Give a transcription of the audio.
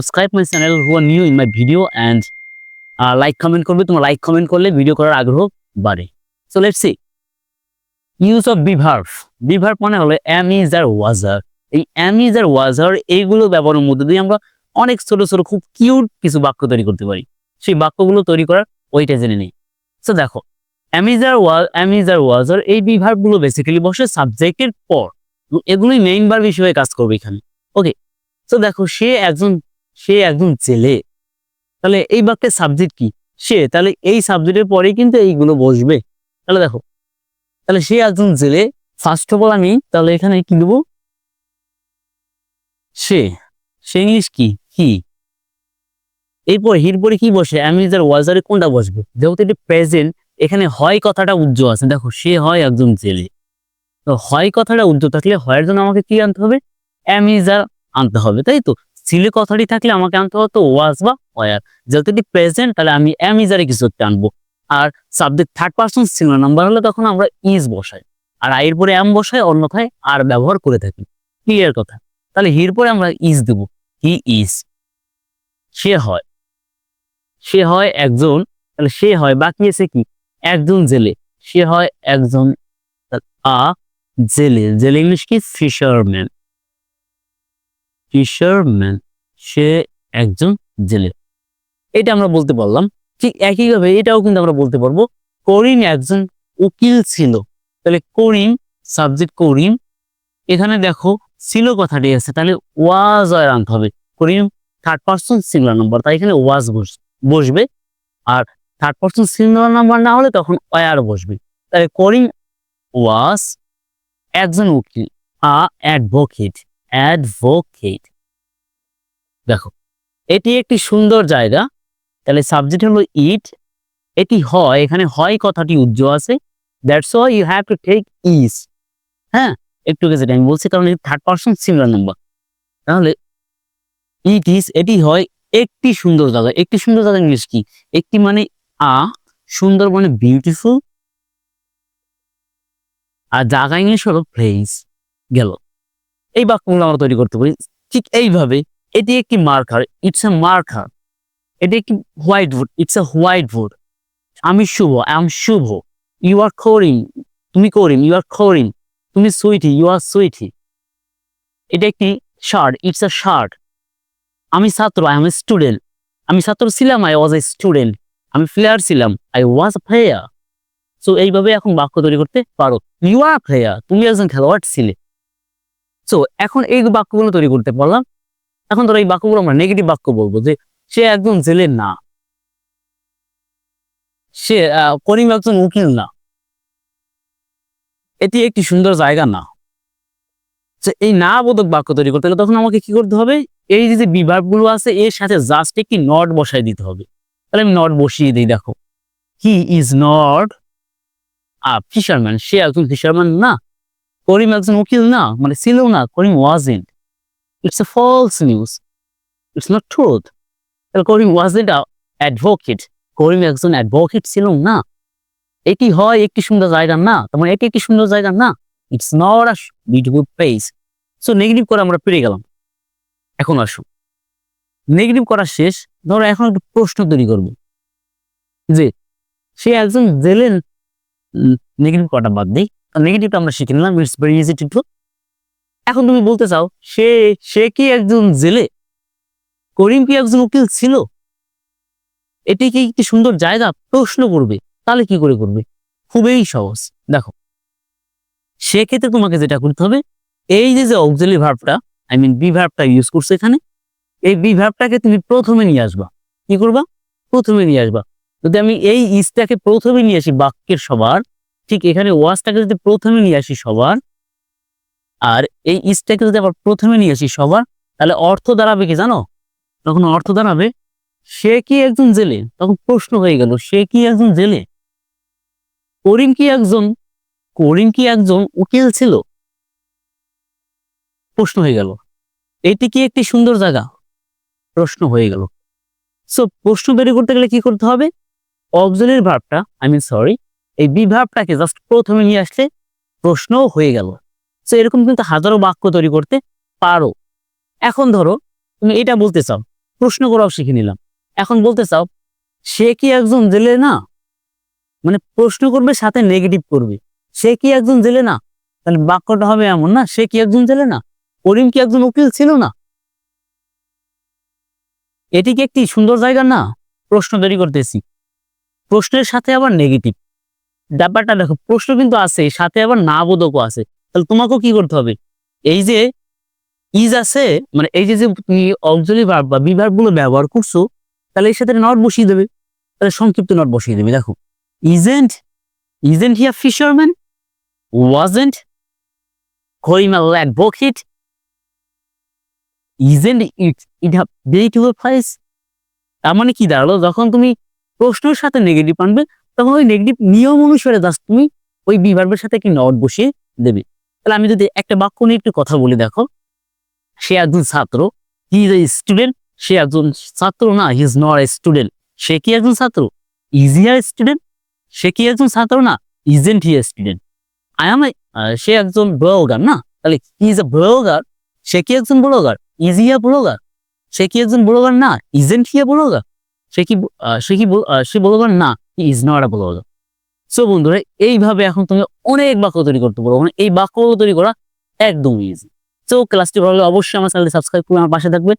subscribe my channel who are new in my video and like comment করবে। তোমরা like comment করলে video করার আগ্রহ বাড়ে। So let's see use of be verb মানে হলো am is আর was are। এই am is আর was are এইগুলো ব্যবহারের মধ্যে দিয়ে আমরা অনেক ছোট ছোট খুব কিউট কিছু বাক্য তৈরি করতে পারি। সেই বাক্যগুলো তৈরি করার ওইটা জেনে নিই। সো দেখো am is আর was are এই be verb গুলো বেসিক্যালি বসে সাবজেক্টের পর, এগুলোই মেইন ভার্ব হিসেবে কাজ করবে এখানে। ওকে, সো দেখো সে একজন ছেলে, তাহলে এই বাক্যের সাবজেক্ট কি? সে, তাহলে এই সাবজেক্টের পরেই কিন্তু এইগুলো বসবে। তাহলে দেখো, তাহলে সে একজন ছেলে, ফার্স্ট অফ অল আমি তাহলে এখানে কি দেবো? সে ইংলিশ কি এরপর হির পরে কি বসে? আমি যার ওয়াজারে কোনটা বসবে? যেহেতু এটি প্রেজেন্ট, এখানে হয় কথাটা উজ্জ্বল আছে। দেখো সে হয় একজন ছেলে, তো হয় কথাটা উজ্জ্বল থাকলে হয়ের জন্য আমাকে কি আনতে হবে? অ্যামিজার আনতে হবে, তাই তো? ছিলে কথাটি থাকলে আমাকে আনতে হতো ওয়াজ বা ওয়ার। যেহেতু এটি প্রেজেন্ট, তাহলে আমি অ্যামিজারে কিছু একটা আনবো। আর subject third person singular number হলে তখন আমরা ইজ বসাই, আর আইয়ের পরে এম বসাই, অন্যথায় আর ব্যবহার করে থাকি। ক্লিয়ার কথা? তাহলে হির পরে আমরা ইজ দেব। হি ইজ, সে হয় একজন, তাহলে সে হয়, বাকি আছে কি? একজন জেলে। সে হয় একজন জেলে ইংলিশ কি? ফিশারম্যান। সে একজন জেলে, এটা আমরা বলতে পারলাম। ঠিক একইভাবে এটাও কিন্তু আমরা বলতে পারবো করিম একজন উকিল ছিল। তাহলে করিম সাবজেক্ট করিম, এখানে দেখো ছিল কথাটি আছে, তাহলে ওয়াজ আনতে হবে। করিম থার্ড পারসন সিঙ্গুলার নাম্বার, তাই এখানে ওয়াজ বসবে। আর থার্ড পারসন সিঙ্গুলার নাম্বার না হলে তখন ওয়ার বসবে। তাহলে করিম ওয়াজ একজন উকিল, অ্যাডভোকেট। দেখো এটি একটি সুন্দর জায়গা, তাহলে সাবজেক্ট হলো ইট। এটি হয়, এখানে হয় কথাটি উজ্জ্বল আছে, that's why you have to take is. হ্যাঁ, একটু যেটা আমি বলছি, কারণ থার্ড পারসন সিঙ্গুলার নাম্বার। তাহলে ইট ইজ, এটি হয় একটি সুন্দর জায়গা। একটি সুন্দর জায়গা ইংলিশ কি? একটি মানে সুন্দর মানে বিউটিফুল, আর জায়গা ইংলিশ হলো প্লেস। গেল, এই বাক্যগুলো আমরা তৈরি করতে পারি ঠিক এইভাবে। এটি একটি মার্কার, ইটস এ মার্কার। এটি একটি white board, it's a white board. আমি Shubho, I am Shubho. You are Karim, তুমি করিম। ইউ আর করিম, তুমি সুইটি। ইউ আর সুইটি। এটা একটি শার্ট, ইটস এ শার্ট। আমি ছাত্র, আই এম এ স্টুডেন্ট। আমি ছাত্র ছিলাম, আই ওয়াজ এ স্টুডেন্ট। আমি প্লেয়ার ছিলাম, I was a player. So এইভাবে এখন বাক্য তৈরি করতে পারো। ইউ আর প্লেয়ার, তুমি একজন খেলোয়াড় ছিলে। সো এখন এই বাক্যগুলো তৈরি করতে পারলাম। এখন ধরো এই বাক্যগুলো আমরা নেগেটিভ বাক্য বলবো, যে সে একজন জেলে না, সে করিম একজন উকিল না, এটি একটি সুন্দর জায়গা না। এই না বোধক বাক্য তৈরি করতে হলে তখন আমাকে কি করতে হবে? এই যে বিভাগগুলো আছে এর সাথে জাস্ট একটি নট বসাই দিতে হবে। তাহলে আমি নট বসিয়ে দিই। দেখো হি ইজ নট ফিশারম্যান, সে একজন ফিশারম্যান না। করিম একজন উকিল না, মানে ছিল না। Karim wasn't, it's a false news, it's not truth. তাহলে করিম ওয়াজেন্ট অ্যাডভোকেট, করিম একজন অ্যাডভোকেট ছিল না। এটি হয় একটি সুন্দর জায়গা না, তার এটি একটি সুন্দর জায়গা না। It's not a beautiful place. So negative করে আমরা পেরে গেলাম। এখন আসুন, নেগেটিভ করা শেষ, ধরো এখন একটু প্রশ্ন তৈরি করব, যে সে একজন জেলে। নেগেটিভ করাটা বাদ দিই, নেগেটিভটা আমরা শিখে নিলাম। It's very easy to do. এখন তুমি বলতে চাও সে কি একজন জেলে? করিম কি একজন উকিল ছিল? এটি কি একটি সুন্দর জায়গা? প্রশ্ন করবে। তাহলে কি করে করবে? খুবই সহজ। দেখো সেক্ষেত্রে তোমাকে যেটা করতে হবে, এই যে অক্সিলারি ভার্বটা, আই মিন বি ভার্বটা ইউজ করছে এখানে, এই বি ভার্বটাকে তুমি প্রথমে নিয়ে আসবা। কি করবা? প্রথমে নিয়ে আসবা। যদি আমি এই ইজটাকে প্রথমে নিয়ে আসি বাক্যের সবার, ঠিক এখানে ওয়াজটাকে যদি প্রথমে নিয়ে আসি সবার, আর এই ইজটাকে যদি আবার প্রথমে নিয়ে আসি সবার, তাহলে অর্থ দাঁড়াবে কি জানো? তখন অর্থ দাঁড়াবে সে কি একজন জেলে। তখন প্রশ্ন হয়ে গেল, সে কি একজন জেলে? করিম কি একজন উকিল ছিল? প্রশ্ন হয়ে গেল। এটি কি একটি সুন্দর জায়গা? প্রশ্ন হয়ে গেল। সো প্রশ্ন তৈরি করতে গেলে কি করতে হবে? অক্সিলারি ভার্বটা, এই বি ভার্বটাকে জাস্ট প্রথমে নিয়ে আসলে প্রশ্ন হয়ে গেল। সো এরকম কিন্তু হাজারো বাক্য তৈরি করতে পারো। এখন ধরো তুমি এটা বলতে চাও প্রশ্ন করাও শিখে নিলাম। এখন বলতে চাও সে কি একজন জেলে না, মানে প্রশ্ন করবে সাথে নেগেটিভ করবে, সে কি একজন জেলে না, তাহলে বাক্যটা হবে এমন না, সে কি একজন জেলে না, করিম কি একজন উকিল ছিল না। এটি কি একটি সুন্দর জায়গা না, প্রশ্ন তৈরি করতেছি, প্রশ্নের সাথে আবার নেগেটিভ। ব্যাপারটা দেখো, প্রশ্ন কিন্তু আছে সাথে আবার না বোধকও আছে, তাহলে তোমাকেও কি করতে হবে, এই যে ইজ আছে, মানে এই যে যে তুমি অক্সিলারি ভার্ব বা বি ভার্ব গুলো ব্যবহার করছো, তাহলে এর সাথে নট বসিয়ে দেবে, তাহলে সংক্ষিপ্ত নট বসিয়ে দেবে। দেখো, isn't isn't he a fisherman, wasn't Karim a advocate, isn't it a beautiful place. তার মানে কি দাঁড়ালো, যখন তুমি প্রশ্নের সাথে নেগেটিভ আনবে তখন ওই নেগেটিভ নিয়ম অনুসারে জাস্ট তুমি ওই বি ভার্বের সাথে কি নট বসিয়ে দেবে। তাহলে আমি যদি একটা বাক্য নিয়ে একটু কথা বলি, দেখো, সে একজন ছাত্র, হি ইজ এ স্টুডেন্ট, সে একজন ছাত্র না, he is not a student, সে কি একজন ছাত্র, ইজ হি আ স্টুডেন্ট, সে কি একজন ছাত্র না, isn't he a student. I am সে একজন ব্লগার না, তাহলে হি ইজ এ ব্লগার, সে কি একজন blogger, is he a blogger, সে কি একজন ব্লগার না, ইজেন্ট হি আ ব্লগার, সে ব্লগার না, he is not a blogger. So বন্ধুরা, এইভাবে এখন তুমি অনেক বাক্য তৈরি করতে পারো, মানে এই বাক্যগুলো তৈরি করা একদম ইজি। সো ক্লাসটি ভালো লাগলে অবশ্যই আমার চ্যানেলটি সাবস্ক্রাইব করে আমার পাশে থাকবে।